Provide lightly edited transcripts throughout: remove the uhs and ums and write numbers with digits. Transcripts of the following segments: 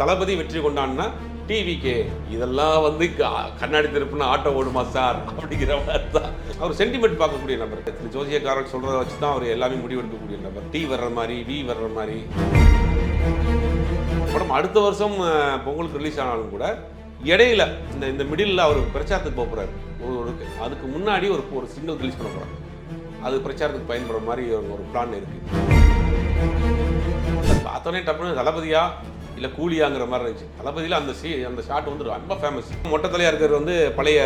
தளபதி வெற்றி கொண்டான்னா டிவிகே இதெல்லாம் வந்து கண்ணாடி திருப்புனா ஆட்டோ ஓடுமா சார் அப்படிங்கிற மாதிரி தான் அவர் சென்டிமெண்ட் பார்க்கக்கூடிய நபர். ஜோசியக்காரன் சொல்றதை வச்சு தான் அவர் எல்லாமே முடிவெடுக்கக்கூடிய நபர். டி வர்ற மாதிரி வி வர்ற மாதிரி படம் அடுத்த வருஷம் பொங்கலுக்கு ரிலீஸ் ஆனாலும் கூட இடையில இந்த மிடில் அவர் பிரச்சாரத்துக்கு போக போறாரு. அதுக்கு முன்னாடி ஒரு சிங்கிள் ரிலீஸ் பண்ண போறாரு. அது பிரச்சாரத்துக்கு பயன்படுற மாதிரி ஒரு பிளான் இருக்கு. பார்த்தோன்னே டப்புனு தளபதியா இல்லை கூலியாங்கிற மாதிரி இருந்துச்சு. தளபதியில் அந்த ஷாட் வந்து ரொம்ப ஃபேமஸ். மொட்டை தலையாக இருக்கிறது வந்து பழைய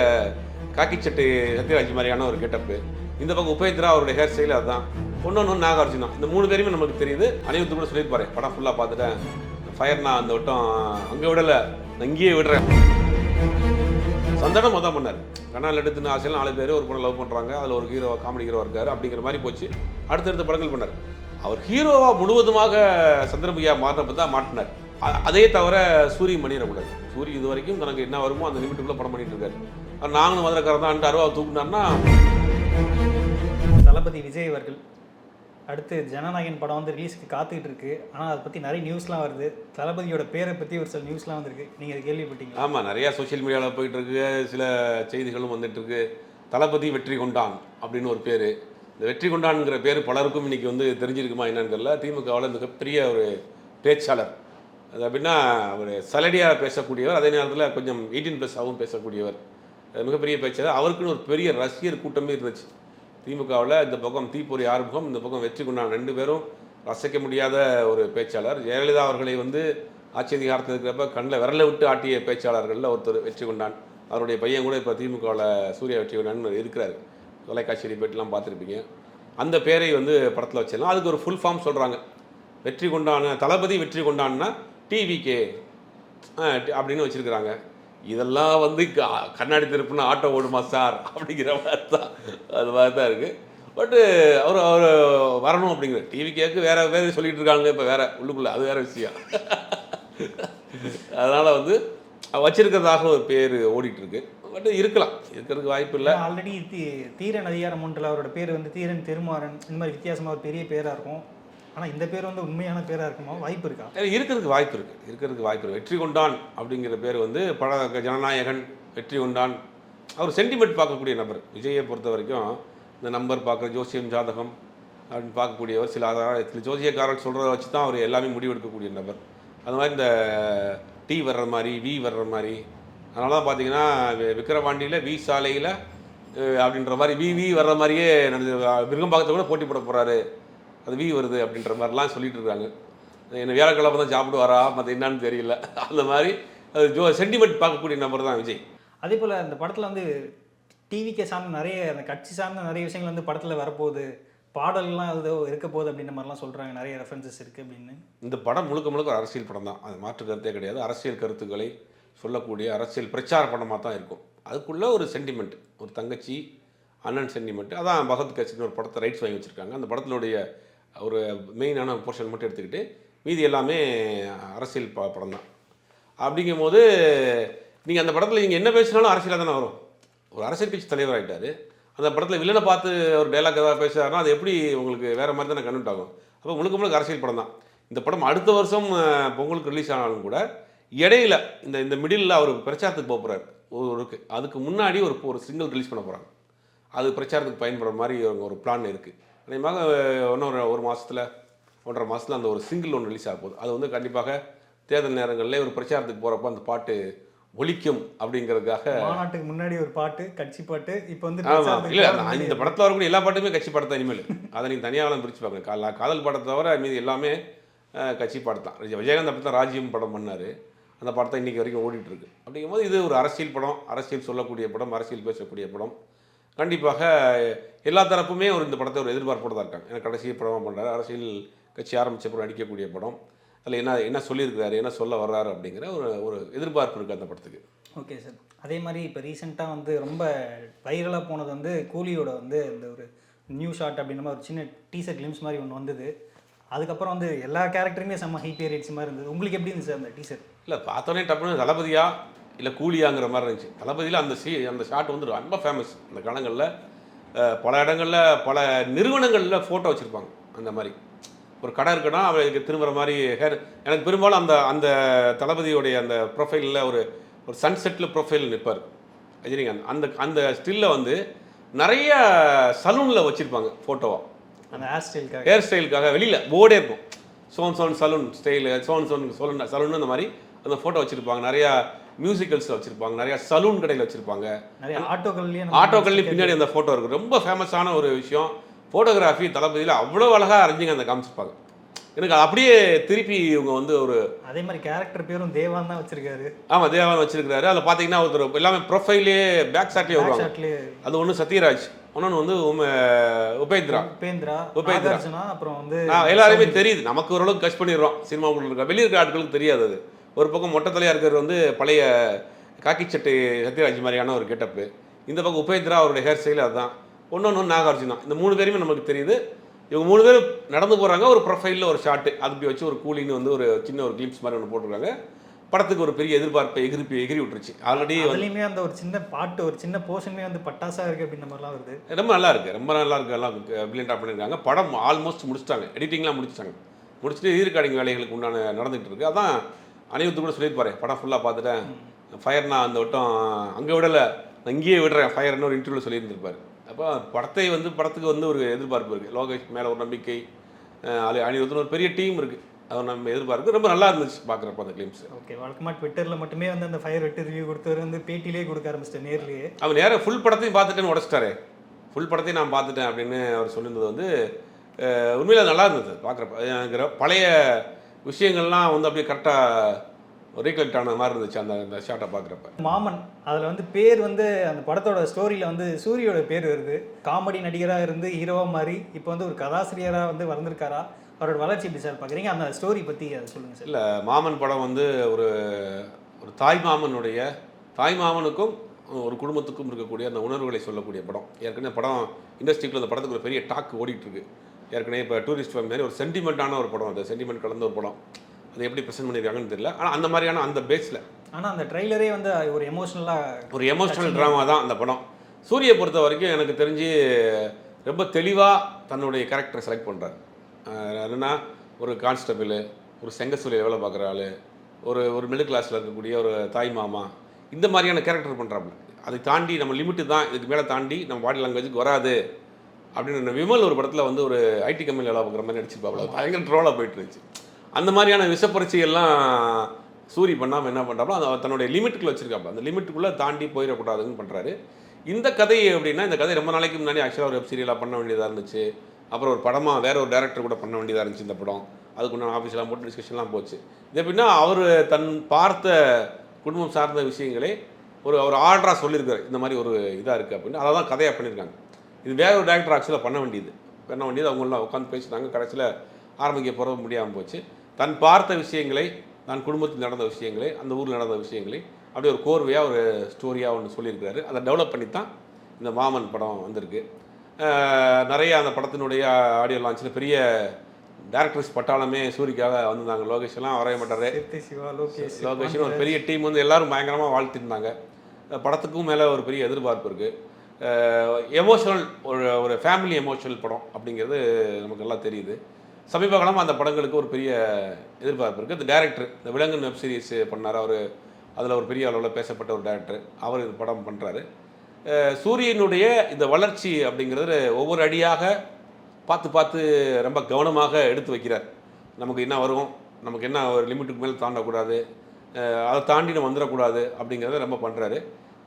காக்கி சட்டை சத்யராஜ் மாதிரியான ஒரு கெட்டப்பு. இந்த பக்கம் உபேந்திரா அவருடைய ஹேர் ஸ்டைல் அதுதான். ஒன்று நாகார்ஜுனா, இந்த 3 பேருமே நமக்கு தெரியுது. அனைவத்து கூட சொல்லியிருப்பாரு, படம் ஃபுல்லாக பார்த்துட்டேன், ஃபயர்னா அந்த வட்டம் அங்கே விடலை, நான் இங்கேயே விடுறேன். சந்தனம் மொதல் பண்ணார். கண்ணால் எடுத்துன்னு ஆசையில் 4 பேர் ஒரு படம் லவ் பண்ணுறாங்க, அதில் ஒரு ஹீரோ காமெடி ஹீரோ இருக்காரு அப்படிங்கிற மாதிரி போச்சு. அடுத்தடுத்த படங்கள் பண்ணார். அவர் ஹீரோவா முழுவதுமாக சந்திரமுகியா மாறினப்ப தான் மாட்டினார். அதே தவிர சூரிய பண்ணிடக்கூடாது. சூரிய இது வரைக்கும் தனக்கு என்ன வருமோ அந்த லிமிட்டுக்குள்ளே படம் பண்ணிட்டு இருக்காரு. நாங்களும் மதுரக்காரர் தான் அருவா தூக்குனார்னா. தளபதி விஜய் அவர்கள் அடுத்து ஜனநாயகன் படம் வந்து ரிலீஸ்க்கு காத்துக்கிட்டு இருக்கு. ஆனால் அதை பற்றி நிறைய நியூஸ்லாம் வருது. தளபதியோட பேரை பற்றி ஒரு சில நியூஸ்லாம் வந்திருக்கு. நீங்கள் அதை கேள்விப்பட்டீங்க? ஆமாம், நிறையா சோஷியல் மீடியாவில் போயிட்டு இருக்கு. சில செய்திகளும் வந்துட்டு இருக்கு. தளபதி வெற்றி கொண்டான் அப்படின்னு ஒரு பேர். இந்த வெற்றி கொண்டான்ங்கிற பேர் பலருக்கும் இன்னைக்கு வந்து தெரிஞ்சிருக்குமா என்னன்னு தெரியல. திமுகவில் மிகப்பெரிய ஒரு பேச்சாளர். அது அப்படின்னா அவர் சலடியாக பேசக்கூடியவர், அதே நேரத்தில் கொஞ்சம் 18+ ஆகவும் பேசக்கூடியவர். மிகப்பெரிய பேச்சாளர். அவருக்குன்னு ஒரு பெரிய ரசிகர் கூட்டமே இருந்துச்சு திமுகவில். இந்த பக்கம் தீப்பொறி ஆறுமுகம், இந்த பக்கம் வெற்றி கொண்டான், 2 பேரும் ரசிக்க முடியாத ஒரு பேச்சாளர். ஜெயலலிதா அவர்களை வந்து ஆட்சி அதிகாரத்தில் இருக்கிறப்ப கண்ணில் விரலை விட்டு ஆட்டிய பேச்சாளர்களில் ஒருத்தர் வெற்றி கொண்டான். அவருடைய பையன் கூட இப்போ திமுகவில் சூர்யா வெற்றி கொண்டான்னு இருக்கிறாரு. தொலைக்காட்சி டிபேட்லாம் பார்த்துருப்பீங்க. அந்த பேரை வந்து படத்தில் வச்சிடலாம். அதுக்கு ஒரு ஃபுல் ஃபார்ம் சொல்கிறாங்க. வெற்றி கொண்டான தளபதி வெற்றி கொண்டான்னா டிவிகே அப்படின்னு வச்சுருக்கிறாங்க. இதெல்லாம் வந்து கண்ணாடி திருப்புனா ஆட்டோ ஓடுமா சார் அப்படிங்கிற மாதிரி தான் அது மாதிரி தான் இருக்குது. பட்டு அவர் வரணும் அப்படிங்கிற டிவிகேக்கு வேறு சொல்லிகிட்டு இருக்காங்க. இப்போ வேறு உள்ளுக்குள்ளே அது வேறு விஷயம். அதனால் வந்து வச்சிருக்கிறதாக ஒரு பேர் ஓடிட்டுருக்கு. பட் இருக்கிறதுக்கு வாய்ப்பு இல்லை. ஆல்ரெடி தீரன் அதிகாரம் ஒன்றில் அவரோட பேர் வந்து தீரன் திருமாறன், இந்த மாதிரி வித்தியாசமாக ஒரு பெரிய பேராக இருக்கும். ஆனால் இந்த பேர் வந்து உண்மையான பேராக இருக்குமா? வாய்ப்பு இருக்கா? இருக்கிறதுக்கு வாய்ப்பு இருக்குது. வெற்றி கொண்டான் அப்படிங்கிற பேர் வந்து ஜனநாயகன் வெற்றி கொண்டான். அவர் சென்டிமெண்ட் பார்க்கக்கூடிய நபர். விஜயை பொறுத்த வரைக்கும் இந்த நம்பர் பார்க்குற, ஜோசியம் ஜாதகம் அப்படின்னு பார்க்கக்கூடியவர். சில ஜோசியக்காரன் சொல்கிறத வச்சு தான் அவர் எல்லாமே முடிவெடுக்கக்கூடிய நபர். அது மாதிரி இந்த டி வர்ற மாதிரி வி வர்ற மாதிரி. அதனால தான் பார்த்தீங்கன்னா விக்கிரவாண்டியில் வி சாலையில் அப்படின்ற மாதிரி வி வர்ற மாதிரியே மிருகம்பாக்கத்தை கூட போட்டி போட போகிறாரு. அது வி வருது அப்படின்ற மாதிரிலாம் சொல்லிட்டு இருக்காங்க. என்ன வியாழக்கிழமை தான் சாப்பிடுவாரா, மற்ற என்னன்னு தெரியல. அந்த மாதிரி அது சென்டிமெண்ட் பார்க்கக்கூடிய நபர் தான் விஜய். அதே போல் இந்த படத்தில் வந்து டிவிக்கே சார்ந்த நிறைய அந்த கட்சி சார்ந்த நிறைய விஷயங்கள் வந்து படத்தில் வரப்போகுது, பாடல்கள்லாம் ஏதோ இருக்க போகுது அப்படின்ற மாதிரிலாம் சொல்கிறாங்க. நிறைய ரெஃபரன்சஸ் இருக்குது அப்படின்னு. இந்த படம் முழுக்க ஒரு அரசியல் படம் தான். அது மாற்று கருத்தே கிடையாது. அரசியல் கருத்துக்களை சொல்லக்கூடிய அரசியல் பிரச்சார படமாக தான் இருக்கும். அதுக்குள்ளே ஒரு சென்டிமெண்ட், ஒரு தங்கச்சி அண்ணன் சென்டிமெண்ட். அதான் பகத் கட்சின்னு ஒரு படத்தை ரைட்ஸ் வாங்கி வச்சுருக்காங்க. அந்த படத்தினுடைய ஒரு மெயினான போர்ஷன் மட்டும் எடுத்துக்கிட்டு மீதி எல்லாமே அரசியல் படம் தான். அப்படிங்கும் போது நீங்கள் அந்த படத்தில் நீங்கள் என்ன பேசினாலும் அரசியலாக தானே வரும். ஒரு அரசியல் கட்சி தலைவர் ஆகிட்டார். அந்த படத்தில் வில்லனை பார்த்து ஒரு டைலாக் ஏதாவது பேசுகிறாருன்னா அது எப்படி உங்களுக்கு வேறு மாதிரி தானே கன்வெர்ட் ஆகும். அப்போ முழுக்க அரசியல் படம் தான். இந்த படம் அடுத்த வருஷம் பொங்கலுக்கு ரிலீஸ் ஆனாலும் கூட இடையில இந்த மிடில் அவர் பிரச்சாரத்துக்கு போக போகிறார். அதுக்கு முன்னாடி ஒரு சிங்கிள் ரிலீஸ் பண்ண போகிறாங்க. அது பிரச்சாரத்துக்கு பயன்படுற மாதிரி ஒரு பிளான் இருக்குது. அதேமாக இன்னொரு 1 மாதத்தில் 1.5 மாதத்தில் அந்த ஒரு சிங்கிள் ஒன்று ரிலீஸ் ஆக போகுது. அது வந்து கண்டிப்பாக தேர்தல் நேரங்களில் ஒரு பிரச்சாரத்துக்கு போகிறப்போ அந்த பாட்டு ஒலிக்கும் அப்படிங்கிறதுக்காக. மாநாட்டுக்கு முன்னாடி ஒரு பாட்டு, கட்சி பாட்டு. இப்போ வந்து இல்லை, இந்த படத்தில் வரக்கூடிய எல்லா பாட்டுமே கட்சி பாட்டு இனிமேல். அதை நீங்கள் தனியாக பிரித்து பார்க்கணும். காதல் பாடத்தை தவிர மீது எல்லாமே கட்சி பாட்டு தான். விஜயகாந்த் அப்படி தான் ராஜ்யம் படம் பண்ணார். அந்த படத்தை இன்றைக்கி வரைக்கும் ஓடிட்டுருக்கு. அப்படிங்கும்போது இது ஒரு அரசியல் படம், அரசியல் சொல்லக்கூடிய படம், அரசியல் பேசக்கூடிய படம். கண்டிப்பாக எல்லா தரப்புமே இந்த படத்தை ஒரு எதிர்பார்ப்போடு தான் இருக்காங்க. ஏன்னா கடைசி படமாக பண்ணுறாரு, அரசியல் கட்சி ஆரம்பித்த படம் நடிக்கக்கூடிய படம். அதில் என்ன சொல்லியிருக்கிறாரு, என்ன சொல்ல வர்றாரு அப்படிங்கிற ஒரு எதிர்பார்ப்பு இருக்குது அந்த படத்துக்கு. Okay sir. அதே மாதிரி இப்போ ரீசெண்டாக வந்து ரொம்ப வைரலாக போனது வந்து கூலியோட வந்து இந்த ஒரு நியூ ஷாட் அப்படின்ற மாதிரி ஒரு சின்ன டீசர் கிளிம்ஸ் மாதிரி ஒன்று வந்தது. அதுக்கப்புறம் வந்து எல்லா கேரக்டருமே செம்ம ஹை பீரியட்ஸ் மாதிரி இருந்தது. உங்களுக்கு எப்படி இருந்துச்சு அந்த டீசர்? இல்லை, பார்த்தோன்னே டப்புனு தளபதியா இல்லை கூலியாங்கிற மாதிரி இருந்துச்சு. தளபதியில் அந்த ஷாட் வந்து ரொம்ப ஃபேமஸ். அந்த காலங்களில் பல இடங்களில் பல நிறுவனங்களில் ஃபோட்டோ வச்சுருப்பாங்க. அந்த மாதிரி ஒரு கடை இருக்குன்னா அவருக்கு திரும்புகிற மாதிரி ஹேர். எனக்கு பெரும்பாலும் அந்த அந்த தளபதியோடைய அந்த ப்ரொஃபைலில் ஒரு ஒரு சன்செட்டில் ப்ரொஃபைல் நிற்பார் ரஜினிகாந்த். அந்த அந்த ஸ்டில்லை வந்து நிறைய சலூனில் வச்சுருப்பாங்க ஃபோட்டோவாக, அந்த ஹேர் ஸ்டைலுக்காக வெளியில் போர்டே இருக்கும். Zone salon style, zone salon அந்த மாதிரி அந்த ஃபோட்டோ வச்சுருப்பாங்க. நிறையா மியூசிக்கல்ஸில் வச்சுருப்பாங்க, நிறையா சலூன் கடையில் வச்சுருப்பாங்க, நிறைய ஆட்டோக்கள்லேயும் பின்னாடி அந்த ஃபோட்டோ இருக்குது. ரொம்ப ஃபேமஸான ஒரு விஷயம். ஃபோட்டோகிராஃபி தளபதியில் அவ்வளோ அழகாக அரேஞ்சிங் அந்த காமிச்சிருப்பாங்க. எனக்கு அப்படியே திருப்பி இவங்க வந்து ஒரு அதே மாதிரி கேரக்டர் பேரும் தேவான் தான் வச்சிருக்காரு. ஆமாம், தேவான் வச்சிருக்காரு. அதில் பார்த்தீங்கன்னா ஒருத்தர் எல்லாமே ப்ரொஃபைலே பேக் ஷாட்லேயே வருவாங்க. அது ஒன்று சத்யராஜ், இன்னொன்று வந்து உபேந்திரா, அப்புறம் வந்து எல்லாருமே தெரியுது. நமக்கு ஓரளவுக்கு கஷ் பண்ணிடுறோம் சினிமாவுக்குள்ள இருக்க, வெளியே இருக்க ஆட்களுக்கு தெரியாது. அது ஒரு பக்கம் மொட்டத்தலையாக இருக்கிறது வந்து பழைய காக்கி சட்டை சத்யராஜ் மாதிரியான ஒரு கெட்டப்பு. இந்த பக்கம் உபேந்திரா அவருடைய ஹேர் ஸ்டைல் அதுதான். ஒன்று நாகார்ஜுனா. இந்த 3 பேருமே நமக்கு தெரியுது. இவங்க 3 பேர் நடந்து போகிறாங்க. ஒரு ப்ரொஃபைலில் ஒரு ஷாட்டு அப்படி வச்சு ஒரு கூலின்னு வந்து ஒரு சின்ன ஒரு கிளிப்ஸ் மாதிரி ஒன்று போட்டிருக்காங்க. படத்துக்கு ஒரு பெரிய எதிர்பார்ப்பை எகிரி விட்டுருச்சு. ஆல்ரெடி அதுலேயுமே அந்த ஒரு சின்ன பாட்டு, ஒரு சின்ன போர்ஷனுமே வந்து பட்டாசாக இருக்குது அப்படின்ற மாதிரிலாம் வருது. ரொம்ப நல்லா இருக்குது, ரொம்ப நல்லா இருக்குது. எல்லாம் பிரில்லியண்டாக பண்ணியிருக்காங்க. படம் ஆல்மோஸ்ட் முடிச்சிட்டாங்க, எடிட்டிங்லாம் முடிச்சுட்டு ரீரெக்கார்டிங் வேலைகளுக்கு உண்டான நடந்துகிட்டு இருக்குது. அதான் அனிருத் கூட சொல்லியிருப்பாரு, படம் ஃபுல்லாக பார்த்துட்டேன், ஃபயர்னா அந்த வட்டம் அங்கே விடலை, நான் இங்கேயே விடுறேன் ஃபயர்னு ஒரு இன்டர்வியூவில் சொல்லியிருந்திருப்பார். அப்போ படத்துக்கு வந்து ஒரு எதிர்பார்ப்பு இருக்குது. லோகேஷ் மேலே ஒரு நம்பிக்கை, அனிருத்னு ஒரு பெரிய டீம் இருக்குது, அதை நம்ம எதிர்பார்க்கு. ரொம்ப நல்லா இருந்துச்சு பார்க்குறப்ப அந்த கிளிம்ஸ். ஓகே, வழக்கமாக ட்விட்டரில் மட்டுமே வந்து அந்த ஃபயர் வெட்டு ரிவ்யூ கொடுத்தவர் வந்து பேட்டிலே கொடுக்க ஆரம்பிச்சிட்டேன் நேர்லேயே. அவர் நேராக ஃபுல் படத்தையும் பார்த்துட்டேன்னு உடச்சிட்டாரு. ஃபுல் படத்தையும் நான் பார்த்துட்டேன் அப்படின்னு அவர் சொல்லியிருந்தது வந்து உண்மையில் நல்லா இருந்தது பார்க்குறப்ப. எனக்கு பழைய விஷயங்கள்லாம் வந்து அப்படியே கரெக்டாக ரீகலெக்ட் ஆன மாதிரி இருந்துச்சு அந்த ஷாட்டை பார்க்குறப்ப. மாமன் அதில் வந்து பேர் வந்து அந்த படத்தோட ஸ்டோரியில் வந்து சூரியோட பேர் வருது. காமெடி நடிகராக இருந்து ஹீரோவாக மாதிரி இப்போ வந்து ஒரு கதாசிரியராக வந்து வளர்ந்துருக்காரா? அவரோட வளர்ச்சி எப்படி சார் பார்க்குறீங்க? அந்த ஸ்டோரி பற்றி அதை சொல்லுங்கள் சார். இல்லை, மாமன் படம் வந்து ஒரு ஒரு தாய் மாமனுக்கும் ஒரு குடும்பத்துக்கும் இருக்கக்கூடிய அந்த உணர்வுகளை சொல்லக்கூடிய படம். ஏற்கனவே படம் இண்டஸ்ட்ரிக்குள்ள அந்த படத்துக்கு ஒரு பெரிய டாக் ஓடிட்டுருக்கு. ஏற்கனவே இப்போ டூரிஸ்ட் ஃபேம் மாதிரி ஒரு சென்டிமெண்ட்டான ஒரு படம், அது சென்டிமெண்ட் கலந்த ஒரு படம். அது எப்படி ப்ரெசென்ட் பண்ணியிருக்காங்கன்னு தெரியல. ஆனால் அந்த மாதிரியான அந்த பேஸில், ஆனால் அந்த ட்ரெய்லரே வந்து ஒரு எமோஷனல் ட்ராமா தான் அந்த படம். சூரியை பொறுத்த வரைக்கும் எனக்கு தெரிஞ்சு ரொம்ப தெளிவாக தன்னுடைய கேரக்டரை செலக்ட் பண்ணுறாரு. என்னென்னா ஒரு கான்ஸ்டபிள், ஒரு செங்கசூரியை வேலை பார்க்குற ஆள், ஒரு மிடில் கிளாஸில் இருக்கக்கூடிய ஒரு தாய் மாமா, இந்த மாதிரியான கேரக்டர் பண்ணுறாப்புல. அதை தாண்டி நம்ம லிமிட்டு தான், இதுக்கு மேலே தாண்டி நம்ம பாடி லாங்குவேஜுக்கு வராது அப்படின்னு விமல் ஒரு படத்தில் வந்து ஒரு ஐடி கம்பெனியில் வேலை பார்க்குற மாதிரி நடிச்சிருப்பாப்புல. பயங்கர ட்ரோலாக போயிட்டு இருந்துச்சு. அந்த மாதிரியான விஷப்பரிச்சையெல்லாம் சூரி பண்ணாமல் என்ன பண்ணுறாப்புல, அதை தன்னுடைய லிமிட்டுக்குள்ளே வச்சுருக்காப்புல. அந்த லிமிட்டுக்குள்ளே தாண்டி போயிடக்கூடாதுன்னு பண்ணுறாரு. இந்த கதை எப்படின்னா, இந்த கதை ரொம்ப நாளைக்கு முன்னாடி ஆக்சுவலாக ஒரு வெப் சீரியலாக பண்ண வேண்டியதாக இருந்துச்சு. அப்புறம் ஒரு படமாக வேற ஒரு டேரக்டர் கூட பண்ண வேண்டியதாக இருந்துச்சு இந்த படம். அதுக்குண்டான ஆஃபீஸ்லாம் போட்டு டிஸ்கஷன்லாம் போச்சு. இது எப்படின்னா, அவர் தன் பார்த்த குடும்பம் சார்ந்த விஷயங்களே ஒரு ஆர்டராக சொல்லியிருக்காரு, இந்த மாதிரி ஒரு இதாக இருக்குது அப்படின்னு. அதை தான் கதையாக பண்ணியிருக்காங்க. இது வேற ஒரு டேரக்டர் ஆக்சுவலாக பண்ண வேண்டியது அவங்களாம் உட்காந்து பேசினாங்க. கடைசியில் ஆரம்பிக்க போகிறது முடியாமல் போச்சு. தன் பார்த்த விஷயங்களை, தன் குடும்பத்தில் நடந்த விஷயங்களை, அந்த ஊரில் நடந்த விஷயங்களை அப்படியே ஒரு கோர்வையாக ஒரு ஸ்டோரியாக ஒன்று சொல்லியிருக்காரு. அதை டெவலப் பண்ணி தான் இந்த மாமன் படம் வந்திருக்கு. நிறைய அந்த படத்தினுடைய ஆடியோ லான்ச்சில் பெரிய டேரக்டர்ஸ் பட்டாளமே சூரிக்காக வந்திருந்தாங்க. லோகேஷ் எல்லாம் வரைய மாட்டார், லோகேஷ்னு ஒரு பெரிய டீம் வந்து எல்லாரும் பயங்கரமாக வாழ்த்திருந்தாங்க. படத்துக்கும் மேலே ஒரு பெரிய எதிர்பார்ப்பு இருக்குது. எமோஷனல் ஒரு ஃபேமிலி எமோஷனல் படம் அப்படிங்கிறது நமக்கு எல்லாம் தெரியுது. சமீப காலமாக அந்த படங்களுக்கு ஒரு பெரிய எதிர்பார்ப்பு இருக்குது. இந்த டேரக்டர், இந்த விலங்கன் வெப் சீரிஸ் பண்ணார் அவர், அதில் ஒரு பெரிய அளவில் பேசப்பட்ட ஒரு டேரக்டர், அவர் இந்த படம் பண்ணுறாரு. சூரியனுடைய இந்த வளர்ச்சி அப்படிங்கிறது ஒவ்வொரு அடியாக பார்த்து ரொம்ப கவனமாக எடுத்து வைக்கிறார். நமக்கு என்ன வரும், நமக்கு என்ன ஒரு லிமிட்டுக்கு மேலே தாண்டக்கூடாது, அதை தாண்டி நம்ம வந்துடக்கூடாது அப்படிங்கிறத ரொம்ப பண்ணுறாரு.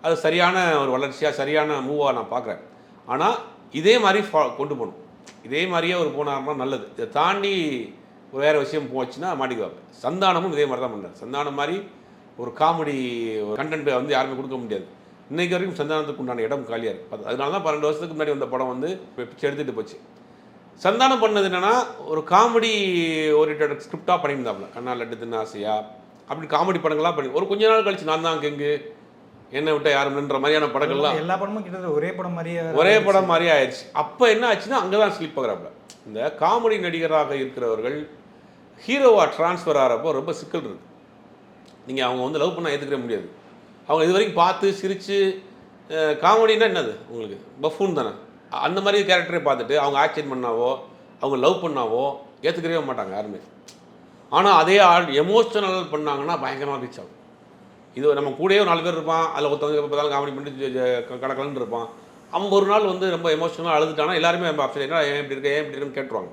அது சரியான ஒரு வளர்ச்சியாக, சரியான மூவாக நான் பார்க்குறேன். ஆனால் இதே மாதிரி கொண்டு போகணும். இதே மாதிரியே ஒரு போனார்னா நல்லது. இதை தாண்டி வேறு விஷயம் போச்சுன்னா மாட்டிக்குவாங்க. சந்தானமும் இதே மாதிரி தான் பண்ணார். சந்தானம் மாதிரி ஒரு காமெடி கண்டென்ட் வந்து யாருமே கொடுக்க முடியாது. இன்றைக்கு வரைக்கும் சந்தானத்துக்கு உண்டான இடம் காலியாக இருக்குது. அதனால தான் 12 வருஷத்துக்கு முன்னாடி வந்த படம் வந்து பிச்சை எடுத்துகிட்டு போச்சு. சந்தானம் பண்ணது என்னென்னா, ஒரு காமெடி ஓரியன்டட் ஸ்கிரிப்டாக பண்ணியிருந்தாப்புல. கண்ணா லட்டு தின்னு ஆசையா அப்படி காமெடி படங்கள்லாம் பண்ணி ஒரு கொஞ்ச நாள் கழிச்சு நான் தான் கெங்கு, என்னை விட்ட யாருன்ற மாதிரியான படங்கள்லாம் எல்லா படமும் கிட்டத்தட்ட ஒரே படம் மாதிரியே ஆயிடுச்சு. அப்போ என்ன ஆச்சுன்னா, அங்கே தான் ஸ்லிப் ஆகிறாப்புல. இந்த காமெடி நடிகராக இருக்கிறவர்கள் ஹீரோவாக ட்ரான்ஸ்ஃபர் ஆகிறப்போ ரொம்ப சிக்கல் இருக்குது. நீங்கள் அவங்க வந்து லவ் பண்ணால் ஏற்றுக்கவே முடியாது. அவங்க இது வரைக்கும் பார்த்து சிரித்து காமெடின்னா என்னது உங்களுக்கு பஃபூன் தானே. அந்த மாதிரி கேரக்டரை பார்த்துட்டு அவங்க ஆக்ஷன் பண்ணாவோ, அவங்க லவ் பண்ணாவோ, ஏற்றுக்கவே மாட்டாங்க யாருமே. ஆனால் அதே ஆள் எமோஷனல் பண்ணாங்கன்னா பயங்கரமாக ரீச் ஆகும். இது நம்ம கூடயே ஒரு 4 பேர் இருப்பான், அதில் ஒருத்தவங்க எப்போ பார்த்தாலும் காமெடி பண்ணிட்டு கடக்கலன்னு இருப்பான். அவன் ஒரு நாள் வந்து ரொம்ப எமோஷனலாக அழுதுட்டானா எல்லாருமே நம்ம ஆப்ஷன் என்ன ஏன் இப்படி இருக்க ஏன் இப்படி இருக்குன்னு கேட்டுருவாங்க.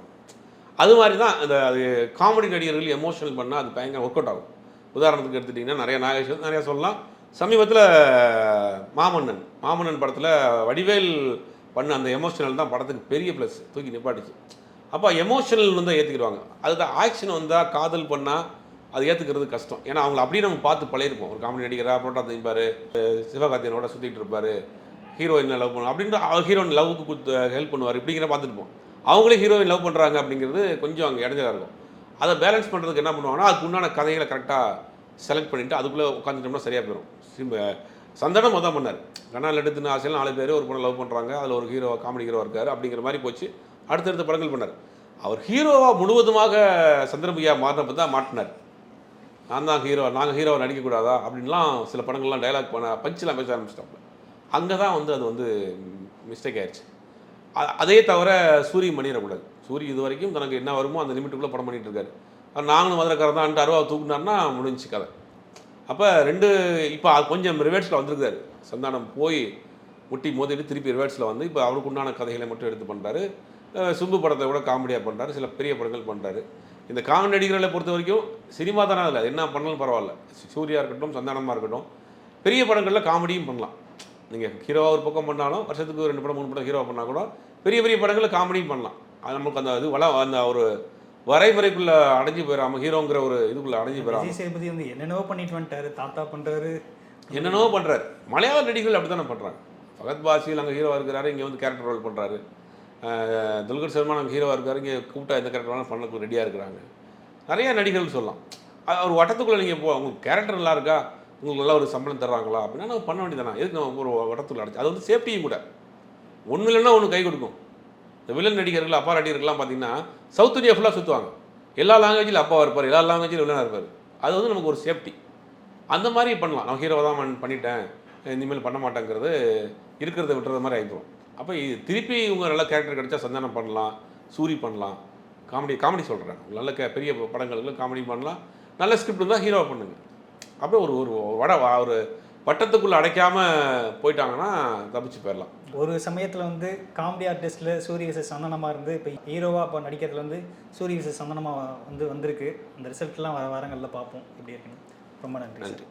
அது மாதிரி தான் இந்த அது காமெடி நடிகர்கள் எமோஷனல் பண்ணால் அது பயங்கர ஒர்க் அவுட் ஆகும். உதாரணத்துக்கு எடுத்துட்டிங்கன்னா நிறைய நாகேஷ் நிறையா சொல்லலாம். சமீபத்தில் மாமன்னன் படத்தில் வடிவேல் பண்ண அந்த எமோஷனல் தான் படத்துக்கு பெரிய ப்ளஸ் தூக்கி நிப்பாட்டிச்சு. அப்போ எமோஷனல் வந்து ஏற்றுக்கிடுவாங்க. அதுதான் ஆக்ஷன் வந்தால் காதல் பண்ணால் அது ஏற்றுக்கிறது கஷ்டம். ஏன்னா அவங்கள அப்படியே நம்ம பார்த்து பழையிருப்போம். ஒரு காமெடி நடிகராக புரோட்டா தீம்பார், சிவகார்த்தியனோட சுற்றிட்டு இருப்பார், ஹீரோயினை லவ் பண்ணுவோம் அப்படின்ற ஹீரோயின் லவ்வுக்கு ஹெல்ப் பண்ணுவார் இப்படிங்கிற பார்த்துருப்போம். அவங்களே ஹீரோயின் லவ் பண்ணுறாங்க அப்படிங்கிறது கொஞ்சம் அங்கே இடைஞ்சலாக இருக்கும். அதை பேலன்ஸ் பண்ணுறதுக்கு என்ன பண்ணுவாங்கன்னா அதுக்கு உண்டான கதைகளை கரெக்டாக செலக்ட் பண்ணிவிட்டு அதுக்குள்ளே உட்காந்துட்டோம்னா சரியாக போயிடும். சந்தனம் மொதல் பண்ணார். கண்ணால் எடுத்துன்னு ஆசையில் 4 பேர் ஒரு பொண்ணை லவ் பண்ணுறாங்க, அதில் ஒரு ஹீரோ காமெடி ஹீரோ இருக்கார் அப்படிங்கிற மாதிரி போச்சு. அடுத்தடுத்த படங்கள் பண்ணார். அவர் ஹீரோவாக முழுவதுமாக சந்திரமுகியா மாறினப்போ தான் மாட்டினார். நான் தான் ஹீரோ, நாங்கள் ஹீரோவை நடிக்கக்கூடாதா அப்படின்லாம் சில படங்கள்லாம் டைலாக் பஞ்செலாம் பேச ஆரம்பிச்சிட்டாப்புல. அங்கே தான் வந்து அது வந்து மிஸ்டேக் ஆயிடுச்சு. அதே தவிர சூரி பண்ணிடக்கூடாது. சூரி இது வரைக்கும் தனக்கு என்ன வருமோ அந்த லிமிட்டுக்குள்ளே படம் பண்ணிகிட்டு இருக்காரு. நாங்களும் மதுரைக்காரர் தான் அருவாவை தூக்குனார்னா முடிஞ்சு கதை. அப்போ இப்போ கொஞ்சம் ரிவர்ஸில் வந்திருக்காரு. சந்தானம் போய் முட்டி மோதிட்டு திருப்பி ரிவர்ஸில் வந்து இப்போ அவருக்கு உண்டான கதைகளை மட்டும் எடுத்து பண்ணுறாரு. சும்பு படத்தை கூட காமெடியாக பண்ணுறாரு, சில பெரிய படங்கள் பண்ணுறாரு. இந்த காமெடி நடிகர்களை பொறுத்த வரைக்கும் சினிமா தானே அதில் என்ன பண்ணாலும் பரவாயில்ல. சூர்யா இருக்கட்டும், சந்தானமாக இருக்கட்டும், பெரிய படங்களில் காமெடியும் பண்ணலாம். நீங்கள் ஹீரோவாக ஒரு பக்கம் பண்ணாலும் வருஷத்துக்கு 2 படம் 3 படம் ஹீரோவாக பண்ணால் கூட பெரிய பெரிய படங்களில் காமெடியும் பண்ணலாம். அது நமக்கு அந்த இது அந்த ஒரு வரைமுறைக்குள்ளே அடைஞ்சு போயிடாமல் ஹீரோங்கிற ஒரு இதுக்குள்ளே அடைஞ்சு போயிடாமல். விஜய் சேதுபதி வந்து என்னென்னவோ பண்ணிட்டு வந்துட்டாரு, தாத்தா பண்ணுறாரு, என்னென்னவோ பண்ணுறாரு. மலையாள நடிகர்கள் அப்படி தானே பண்ணுறாங்க. ஃபகத் பாசில் அங்கே ஹீரோவாக இருக்கிறாரு, இங்கே வந்து கேரக்டர் ரோல் பண்ணுறாரு. துல்கர் சல்மான் அங்கே ஹீரோவாக இருக்காரு, இங்கே கூப்பிட்டா எந்த கேரக்டர் வேணாலும் பண்ண ரெடியாக இருக்கிறாங்க. நிறையா நடிகர்கள் சொல்லலாம். ஒரு வட்டத்துக்குள்ளே நீங்கள் உங்களுக்கு கேரக்டர் நல்லா இருக்கா, உங்களுக்கு நல்லா ஒரு சம்பளம் தர்றாங்களா அப்படின்னா நம்ம பண்ண வேண்டியதானே. எதுக்கு நம்ம ஒரு வட்டத்துக்குள்ள அடைச்சி அது வந்து சேஃப்டியும் கூட. ஒன்றும் இல்லைன்னா ஒன்று கை கொடுக்கும். இந்த வில்லன் நடிகர்கள் அப்பா நடிகர்கள்லாம் பார்த்தீங்கன்னா சவுத் இந்தியா ஃபுல்லாக சுற்றுவாங்க. எல்லா லாங்குவேஜில் அப்பாவாக இருப்பார், எல்லா லாங்குவேஜிலும் வில்லனாக இருப்பார். அது வந்து நமக்கு ஒரு சேஃப்டி. அந்த மாதிரி பண்ணலாம். நான் ஹீரோவை தான் பண்ணிட்டேன், இனிமேல் பண்ண மாட்டேங்கிறது இருக்கிறத விட்டுறது மாதிரி ஆகிப்போம். அப்போ திருப்பி இவங்க நல்ல கேரக்டர் கிடைச்சா சந்தானம் பண்ணலாம், சூரி பண்ணலாம். காமெடி சொல்கிறேன். நல்ல பெரிய படங்களுக்கு காமெடி பண்ணலாம். நல்ல ஸ்கிரிப்ட் இருந்தால் ஹீரோவை பண்ணுங்க. அப்படியே ஒரு வட்டத்துக்குள்ளே அடைக்காமல் போயிட்டாங்கன்னா தப்பிச்சு போயிடலாம். ஒரு சமயத்தில் வந்து காமெடி ஆர்டிஸ்ட்டில் சூரிய விசஸ் சந்தனமாக இருந்து இப்போ ஹீரோவாக இப்போ நடிக்கிறதுல வந்து சூரிய விசஸ் சந்தனமாக வந்திருக்கு. அந்த ரிசல்ட்லாம் வரங்களில் பார்ப்போம் எப்படி இருக்குன்னு. ரொம்ப நன்றி.